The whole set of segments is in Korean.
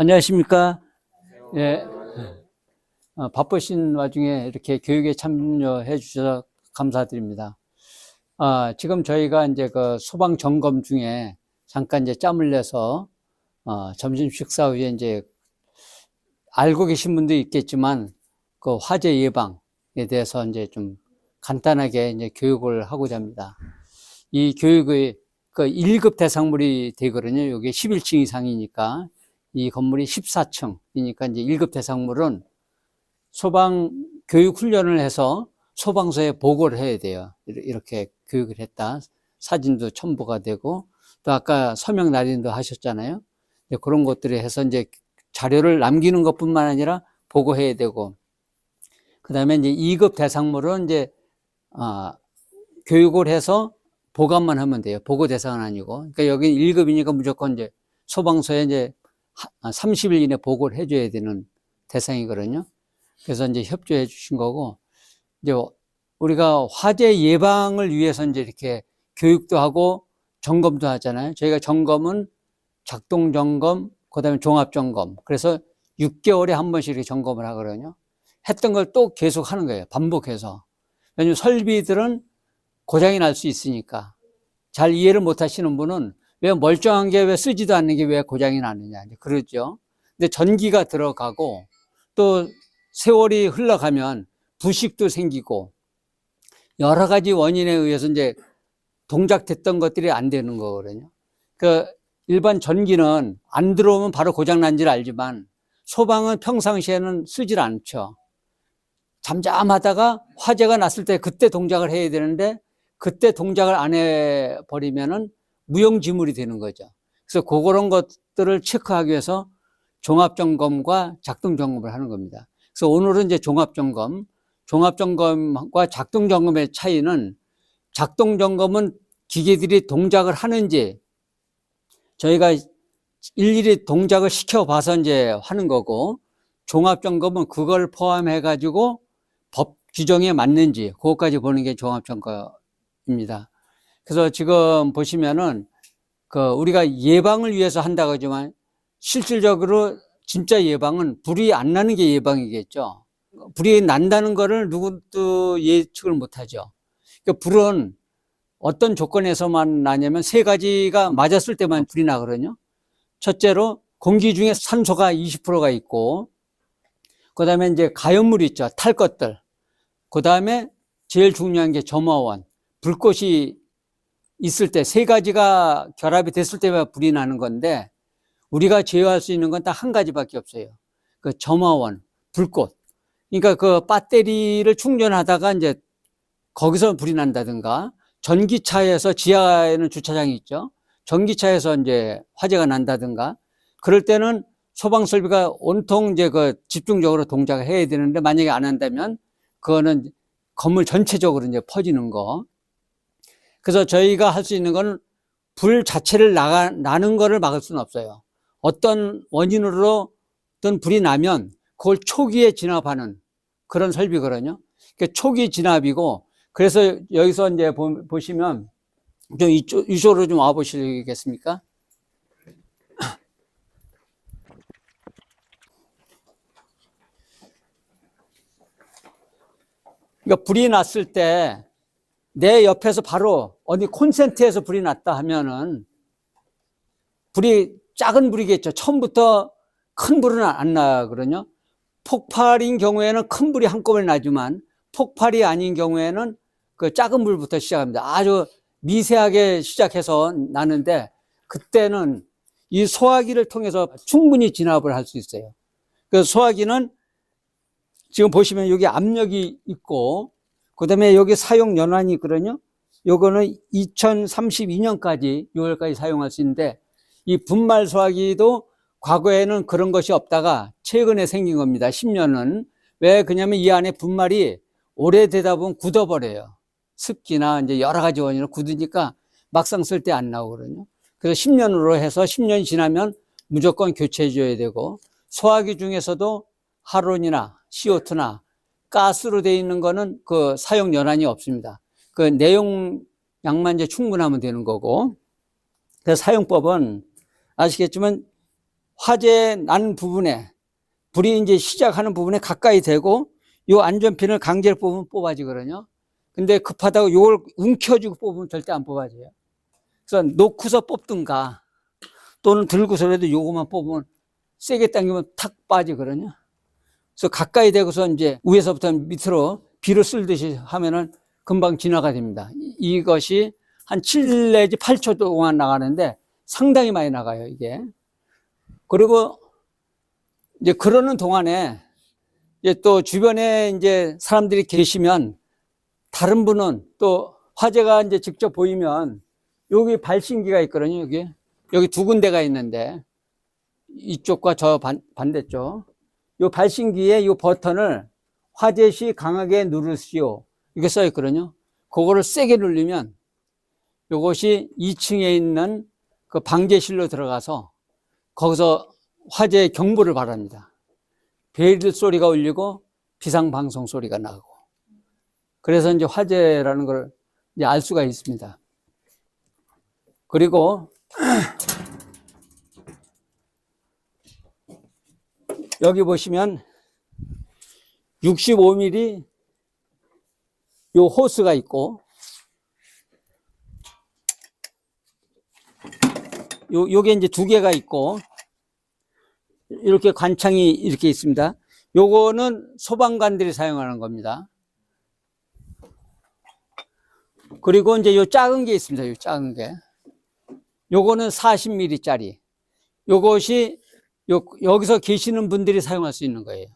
안녕하십니까? 예, 바쁘신 와중에 이렇게 교육에 참여해 주셔서 감사드립니다. 지금 저희가 이제 그 소방 점검 중에 잠깐 이제 짬을 내서, 점심 식사 후에 이제 알고 계신 분도 있겠지만, 그 화재 예방에 대해서 이제 좀 간단하게 이제 교육을 하고자 합니다. 이 교육의 그 1급 대상물이 되거든요. 이게 11층 이상이니까. 이 건물이 14층이니까 이제 1급 대상물은 소방 교육 훈련을 해서 소방서에 보고를 해야 돼요. 이렇게 교육을 했다. 사진도 첨부가 되고, 또 아까 서명 날인도 하셨잖아요. 그런 것들을 해서 이제 자료를 남기는 것뿐만 아니라 보고해야 되고, 그 다음에 이제 2급 대상물은 이제, 교육을 해서 보관만 하면 돼요. 보고 대상은 아니고. 그러니까 여기 1급이니까 무조건 이제 소방서에 이제 30일 이내 보고를 해줘야 되는 대상이거든요. 그래서 이제 협조해 주신 거고, 이제 우리가 화재 예방을 위해서 이제 이렇게 교육도 하고 점검도 하잖아요. 저희가 점검은 작동 점검, 그 다음에 종합 점검. 그래서 6개월에 한 번씩 이렇게 점검을 하거든요. 했던 걸 또 계속 하는 거예요. 반복해서. 왜냐면 설비들은 고장이 날 수 있으니까. 잘 이해를 못 하시는 분은 왜 멀쩡한 게 왜 쓰지도 않는 게 왜 고장이 나느냐. 그러죠. 근데 전기가 들어가고 또 세월이 흘러가면 부식도 생기고 여러 가지 원인에 의해서 이제 동작됐던 것들이 안 되는 거거든요. 그 일반 전기는 안 들어오면 바로 고장 난 줄 알지만 소방은 평상시에는 쓰질 않죠. 잠잠하다가 화재가 났을 때 그때 동작을 해야 되는데 그때 동작을 안 해버리면은 무용지물이 되는 거죠. 그래서 그런 것들을 체크하기 위해서 종합점검과 작동점검을 하는 겁니다. 그래서 오늘은 이제 종합점검과 작동점검의 차이는 작동점검은 기계들이 동작을 하는지 저희가 일일이 동작을 시켜봐서 이제 하는 거고, 종합점검은 그걸 포함해가지고 법 규정에 맞는지 그것까지 보는 게 종합점검입니다. 그래서 지금 보시면은 우리가 예방을 위해서 한다고 하지만 실질적으로 진짜 예방은 불이 안 나는 게 예방이겠죠. 불이 난다는 거를 누구도 예측을 못 하죠. 그러니까 불은 어떤 조건에서만 나냐면 세 가지가 맞았을 때만 불이 나거든요. 첫째로 공기 중에 산소가 20%가 있고, 그 다음에 이제 가연물이 있죠. 탈 것들. 그 다음에 제일 중요한 게 점화원. 불꽃이 있을 때 세 가지가 결합이 됐을 때만 불이 나는 건데 우리가 제어할 수 있는 건 딱 한 가지밖에 없어요. 그 점화원, 불꽃. 그러니까 그 배터리를 충전하다가 이제 거기서 불이 난다든가, 전기차에서 지하에는 주차장이 있죠. 전기차에서 이제 화재가 난다든가, 그럴 때는 소방 설비가 온통 이제 그 집중적으로 동작을 해야 되는데 만약에 안 한다면 그거는 건물 전체적으로 이제 퍼지는 거. 그래서 저희가 할 수 있는 건 불 자체를 나는 거를 막을 수는 없어요. 어떤 원인으로든 불이 나면 그걸 초기에 진압하는 그런 설비거든요. 그러니까 초기 진압이고, 그래서 여기서 이제 보시면 좀 이쪽으로 좀 와 보시겠습니까? 그러니까 불이 났을 때 내 옆에서 바로 어디 콘센트에서 불이 났다 하면은 불이 작은 불이겠죠. 처음부터 큰 불은 안 나거든요. 폭발인 경우에는 큰 불이 한꺼번에 나지만 폭발이 아닌 경우에는 그 작은 불부터 시작합니다. 아주 미세하게 시작해서 나는데 그때는 이 소화기를 통해서 충분히 진압을 할 수 있어요. 그 소화기는 지금 보시면 여기 압력이 있고 그 다음에 여기 사용 연한이 있거든요. 요거는 2032년까지 6월까지 사용할 수 있는데 이 분말 소화기도 과거에는 그런 것이 없다가 최근에 생긴 겁니다. 10년은. 왜 그러냐면 이 안에 분말이 오래되다 보면 굳어버려요. 습기나 이제 여러 가지 원인으로 굳으니까 막상 쓸 때 안 나오거든요. 그래서 10년으로 해서 10년이 지나면 무조건 교체해 줘야 되고, 소화기 중에서도 하론이나 CO2나 가스로 되어 있는 거는 그 사용 연한이 없습니다. 그 내용량만 이제 충분하면 되는 거고, 그 사용법은 아시겠지만 화재 난 부분에, 불이 이제 시작하는 부분에 가까이 대고 요 안전핀을 강제로 뽑으면 뽑아지거든요. 근데 급하다고 요걸 움켜쥐고 뽑으면 절대 안 뽑아져요. 그래서 놓고서 뽑든가 또는 들고서라도 요거만 뽑으면 세게 당기면 탁 빠지거든요. 그래서 가까이 대고서 이제 위에서부터 밑으로 비를 쓸듯이 하면은 금방 진화가 됩니다. 이것이 한 7 내지 8초 동안 나가는데 상당히 많이 나가요, 이게. 그리고 이제 그러는 동안에 이제 또 주변에 이제 사람들이 계시면 다른 분은 또 화재가 이제 직접 보이면 여기 발신기가 있거든요, 여기 두 군데가 있는데 이쪽과 저 반대쪽. 이 발신기에 이 버튼을 화재 시 강하게 누르시오. 이게 써 있거든요. 그거를 세게 누르면 이것이 2층에 있는 그 방제실로 들어가서 거기서 화재 경보를 발합니다. 베일 소리가 울리고 비상방송 소리가 나고. 그래서 이제 화재라는 걸 이제 알 수가 있습니다. 그리고 여기 보시면 65mm 요 호스가 있고 요게 이제 두 개가 있고 이렇게 관창이 이렇게 있습니다. 요거는 소방관들이 사용하는 겁니다. 그리고 이제 요 작은 게 있습니다. 요 작은 게. 요거는 40mm 짜리. 요것이 여기서 계시는 분들이 사용할 수 있는 거예요.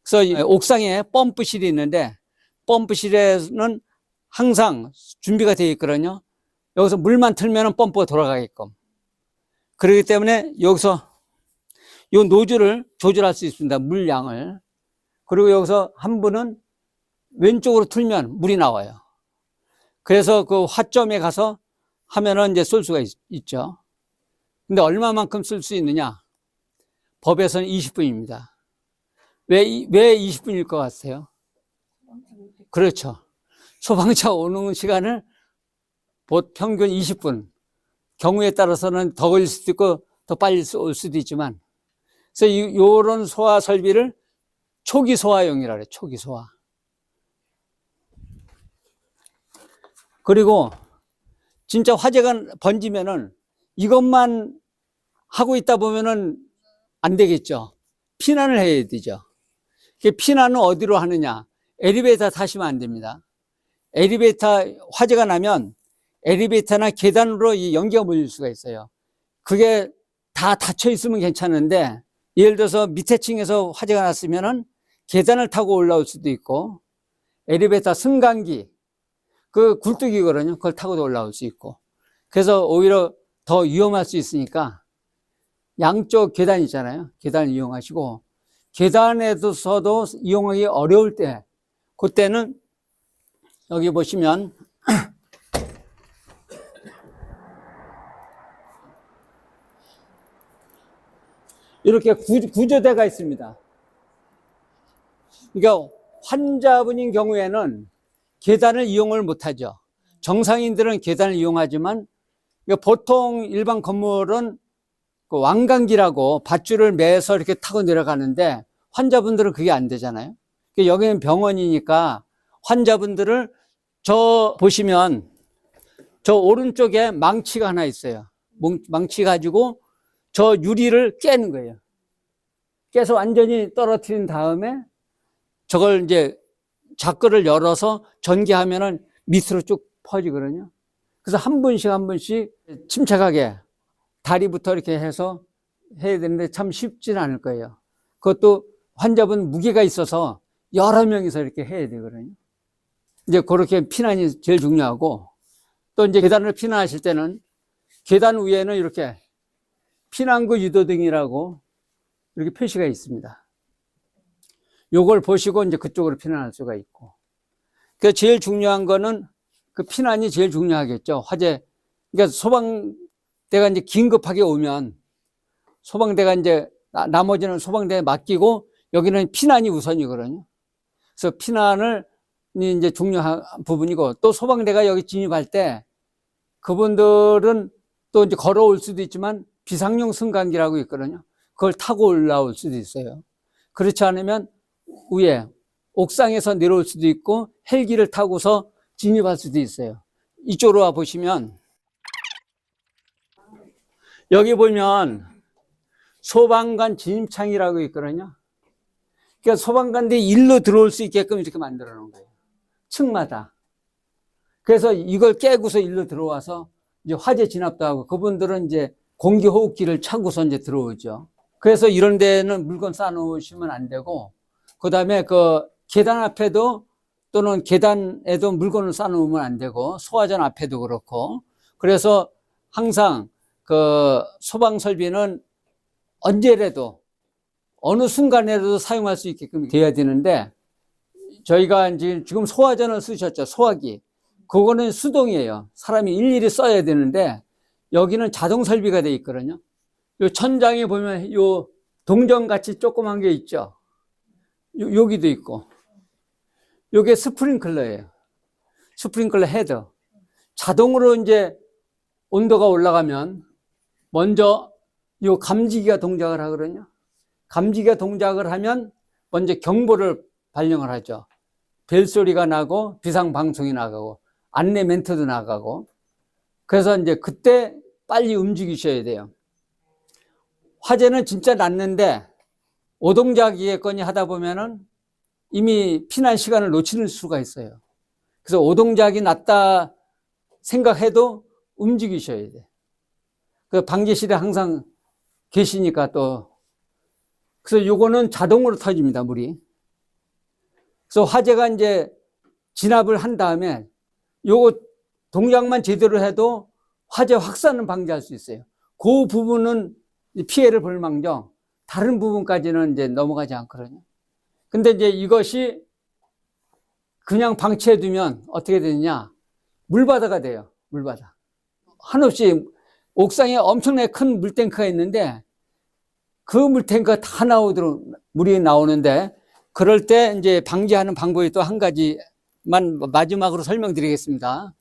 그래서 옥상에 펌프실이 있는데 펌프실에는 항상 준비가 되어 있거든요. 여기서 물만 틀면 펌프가 돌아가게끔. 그렇기 때문에 여기서 이 노즐을 조절할 수 있습니다. 물량을. 그리고 여기서 한 분은 왼쪽으로 틀면 물이 나와요. 그래서 그 화점에 가서 하면은 이제 쏠 수가 있죠. 근데 얼마만큼 쓸 수 있느냐? 법에서는 20분입니다. 왜 20분일 것 같아요? 그렇죠. 소방차 오는 시간을 평균 20분. 경우에 따라서는 더 걸릴 수도 있고 더 빨리 올 수도 있지만. 그래서 이런 소화 설비를 초기 소화용이라 그래요. 초기 소화. 그리고 진짜 화재가 번지면은 이것만 하고 있다 보면은 안 되겠죠. 피난을 해야 되죠. 피난은 어디로 하느냐? 엘리베이터 타시면 안 됩니다. 엘리베이터 화재가 나면 엘리베이터나 계단으로 연기가 몰릴 수가 있어요. 그게 다 닫혀 있으면 괜찮은데 예를 들어서 밑에 층에서 화재가 났으면은 계단을 타고 올라올 수도 있고 엘리베이터 승강기 그 굴뚝이거든요. 그걸 타고도 올라올 수 있고 그래서 오히려 더 위험할 수 있으니까 양쪽 계단 있잖아요. 계단을 이용하시고 계단에서도 이용하기 어려울 때 그때는 여기 보시면 이렇게 구조대가 있습니다. 그러니까 환자분인 경우에는 계단을 이용을 못하죠. 정상인들은 계단을 이용하지만 그러니까 보통 일반 건물은 그 왕관기라고 밧줄을 매서 이렇게 타고 내려가는데 환자분들은 그게 안 되잖아요. 그러니까 여기는 병원이니까 환자분들을 저 보시면 저 오른쪽에 망치가 하나 있어요. 망치 가지고 저 유리를 깨는 거예요. 깨서 완전히 떨어뜨린 다음에 저걸 이제 자크를 열어서 전기하면은 밑으로 쭉 퍼지거든요. 그래서 한 분씩 침착하게 다리부터 이렇게 해서 해야 되는데 참 쉽지는 않을 거예요. 그것도 환자분 무게가 있어서 여러 명이서 이렇게 해야 되거든요. 이제 그렇게 피난이 제일 중요하고 또 이제 계단을 피난하실 때는 계단 위에는 이렇게 피난구 유도등이라고 이렇게 표시가 있습니다. 요걸 보시고 이제 그쪽으로 피난할 수가 있고. 그 제일 중요한 거는 그 피난이 제일 중요하겠죠. 화재. 그러니까 소방대가 이제 긴급하게 오면 소방대가 이제 나머지는 소방대에 맡기고 여기는 피난이 우선이거든요. 그래서 피난을 이제 중요한 부분이고 또 소방대가 여기 진입할 때 그분들은 또 이제 걸어올 수도 있지만 비상용 승강기라고 있거든요. 그걸 타고 올라올 수도 있어요. 그렇지 않으면 위에 옥상에서 내려올 수도 있고 헬기를 타고서 진입할 수도 있어요. 이쪽으로 와 보시면 여기 보면 소방관 진입창이라고 있거든요. 그러니까 소방관들이 일로 들어올 수 있게끔 이렇게 만들어 놓은 거예요. 층마다. 그래서 이걸 깨고서 일로 들어와서 이제 화재 진압도 하고 그분들은 이제 공기 호흡기를 차고서 이제 들어오죠. 그래서 이런 데는 물건 쌓아놓으시면 안 되고, 그 다음에 그 계단 앞에도 또는 계단에도 물건을 쌓아놓으면 안 되고, 소화전 앞에도 그렇고, 그래서 항상 그 소방 설비는 언제라도 어느 순간에라도 사용할 수 있게끔 돼야 되는데, 저희가 이제 지금 소화전을 쓰셨죠. 소화기. 그거는 수동이에요. 사람이 일일이 써야 되는데, 여기는 자동 설비가 되어 있거든요. 요 천장에 보면 요 동전같이 조그만 게 있죠. 여기도 있고. 요게 스프링클러예요. 스프링클러 헤드. 자동으로 이제 온도가 올라가면 먼저 요 감지기가 동작을 하거든요. 감지기가 동작을 하면 먼저 경보를 발령을 하죠. 벨소리가 나고 비상방송이 나가고 안내 멘트도 나가고. 그래서 이제 그때 빨리 움직이셔야 돼요. 화재는 진짜 났는데 오동작이겠거니 하다 보면은 이미 피난 시간을 놓치는 수가 있어요. 그래서 오동작이 났다 생각해도 움직이셔야 돼. 그 방제실에 항상 계시니까 또. 그래서 요거는 자동으로 터집니다, 물이. 그래서 화재가 이제 진압을 한 다음에 요거 동작만 제대로 해도 화재 확산은 방지할 수 있어요. 그 부분은 피해를 볼 망정 다른 부분까지는 이제 넘어가지 않거든요. 근데 이제 이것이 그냥 방치해 두면 어떻게 되느냐? 물바다가 돼요. 물바다. 한없이 옥상에 엄청나게 큰 물탱크가 있는데 그 물탱크가 다 나오도록 물이 나오는데, 그럴 때 이제 방지하는 방법이 또 한 가지만 마지막으로 설명드리겠습니다.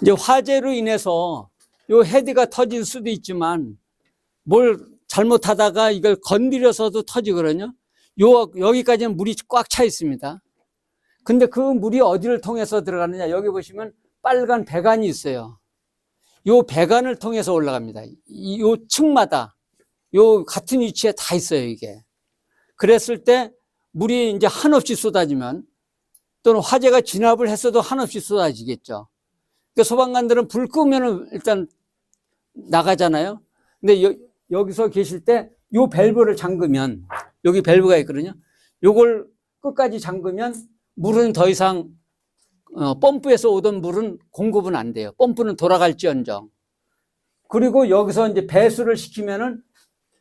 이제 화재로 인해서 요 헤드가 터질 수도 있지만 뭘 잘못하다가 이걸 건드려서도 터지거든요. 여기까지는 물이 꽉 차 있습니다. 근데 그 물이 어디를 통해서 들어가느냐? 여기 보시면 빨간 배관이 있어요. 요 배관을 통해서 올라갑니다. 요 층마다 요 같은 위치에 다 있어요, 이게. 그랬을 때 물이 이제 한없이 쏟아지면, 또는 화재가 진압을 했어도 한없이 쏟아지겠죠. 그러니까 소방관들은 불 끄면은 일단 나가잖아요. 근데 여기서 계실 때 요 밸브를 잠그면, 여기 밸브가 있거든요. 요걸 끝까지 잠그면 물은 더 이상 펌프에서 오던 물은 공급은 안 돼요. 펌프는 돌아갈지언정. 그리고 여기서 이제 배수를 시키면은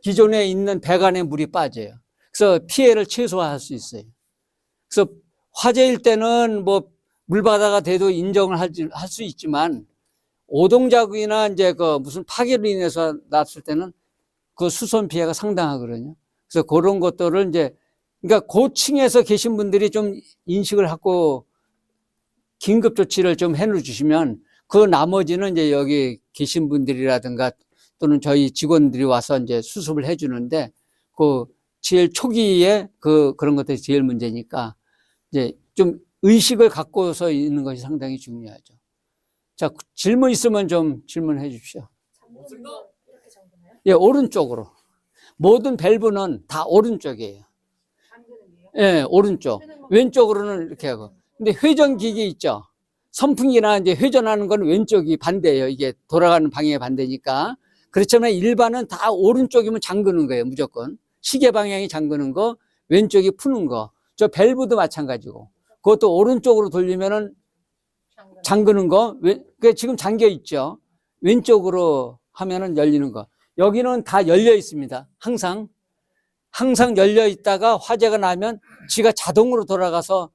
기존에 있는 배관에 물이 빠져요. 그래서 피해를 최소화할 수 있어요. 그래서 화재일 때는 뭐 물바다가 돼도 인정을 할 수 있지만, 오동작이나 이제 그 무슨 파괴로 인해서 났을 때는 그 수손 피해가 상당하거든요. 그래서 그런 것들을 이제, 그러니까 고층에서 계신 분들이 좀 인식을 하고 긴급 조치를 좀 해주시면, 그 나머지는 이제 여기 계신 분들이라든가 또는 저희 직원들이 와서 이제 수습을 해주는데, 그 제일 초기에 그런 것들이 제일 문제니까 이제 좀 의식을 갖고서 있는 것이 상당히 중요하죠. 자, 질문 있으면 좀 질문해 주십시오. 이렇게 잠그나요? 예, 오른쪽으로. 모든 밸브는 다 오른쪽이에요. 잠그는데요? 예, 오른쪽. 왼쪽으로는 이렇게 하고. 근데 회전기기 있죠? 선풍기나 이제 회전하는 건 왼쪽이 반대예요. 이게 돌아가는 방향이 반대니까. 그렇지만 일반은 다 오른쪽이면 잠그는 거예요, 무조건. 시계 방향이 잠그는 거, 왼쪽이 푸는 거. 저 밸브도 마찬가지고. 그것도 오른쪽으로 돌리면은 잠그는 거, 지금 잠겨 있죠. 왼쪽으로 하면은 열리는 거. 여기는 다 열려 있습니다. 항상 열려 있다가 화재가 나면 지가 자동으로 돌아가서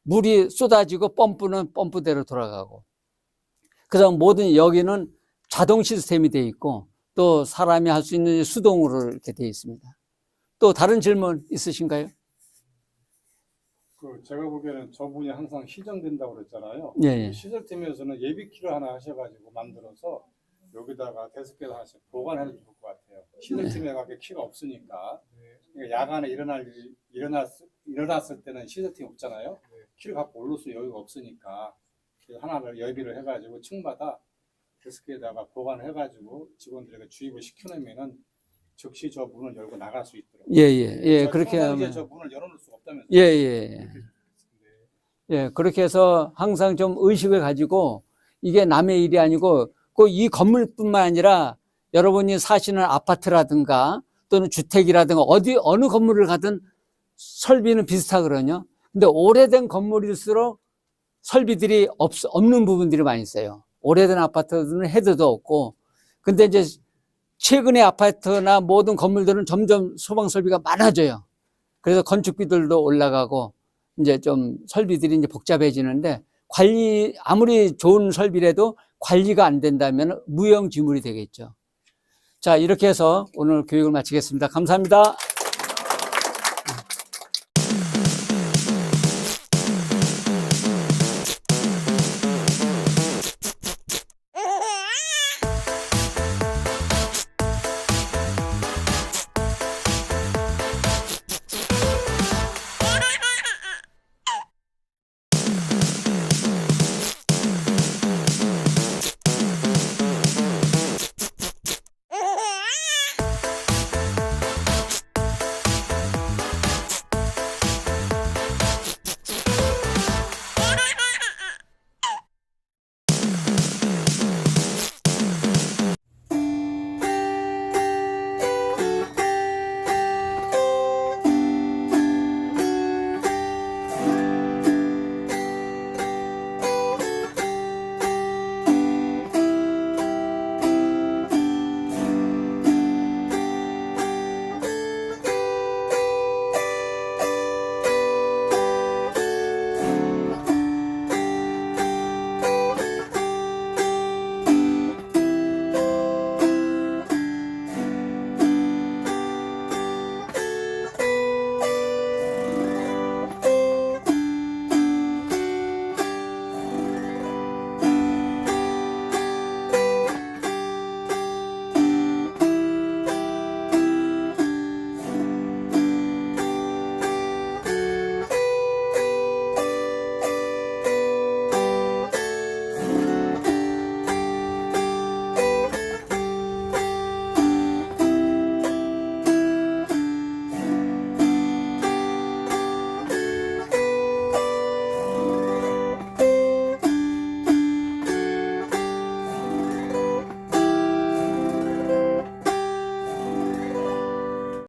물이 쏟아지고 펌프는 펌프대로 돌아가고. 그래서 모든 여기는 자동 시스템이 되어 있고, 또 사람이 할 수 있는 수동으로 이렇게 되어 있습니다. 또 다른 질문 있으신가요? 제가 보기에는 저분이 항상 시정된다고 그랬잖아요. 예, 예. 시설팀에서는 예비키를 하나 하셔가지고 만들어서 여기다가 데스크에다 하나씩 보관해도 좋을 것 같아요. 시설팀에 가게 키가 없으니까 그러니까 야간에 일어났을 때는 시설팀 없잖아요. 키를 갖고 올릴 수 여유가 없으니까 하나를 여비를 해가지고 층마다 데스크에다가 보관해가지고 직원들에게 주입을 시켜놓으면은 즉시 저 문을 열고 나갈 수 있도록. 예, 예, 예, 그렇게 평상시에 하면. 저 문을 열어놓을 수가 없다면서요. 예, 예. 예, 그렇게 해서 항상 좀 의식을 가지고 이게 남의 일이 아니고 꼭 이 건물뿐만 아니라 여러분이 사시는 아파트라든가 또는 주택이라든가 어느 건물을 가든 설비는 비슷하거든요. 근데 오래된 건물일수록 설비들이 없는 부분들이 많이 있어요. 오래된 아파트는 헤드도 없고. 근데 이제 최근의 아파트나 모든 건물들은 점점 소방 설비가 많아져요. 그래서 건축비들도 올라가고 이제 좀 설비들이 이제 복잡해지는데 아무리 좋은 설비라도 관리가 안 된다면 무용지물이 되겠죠. 자, 이렇게 해서 오늘 교육을 마치겠습니다. 감사합니다.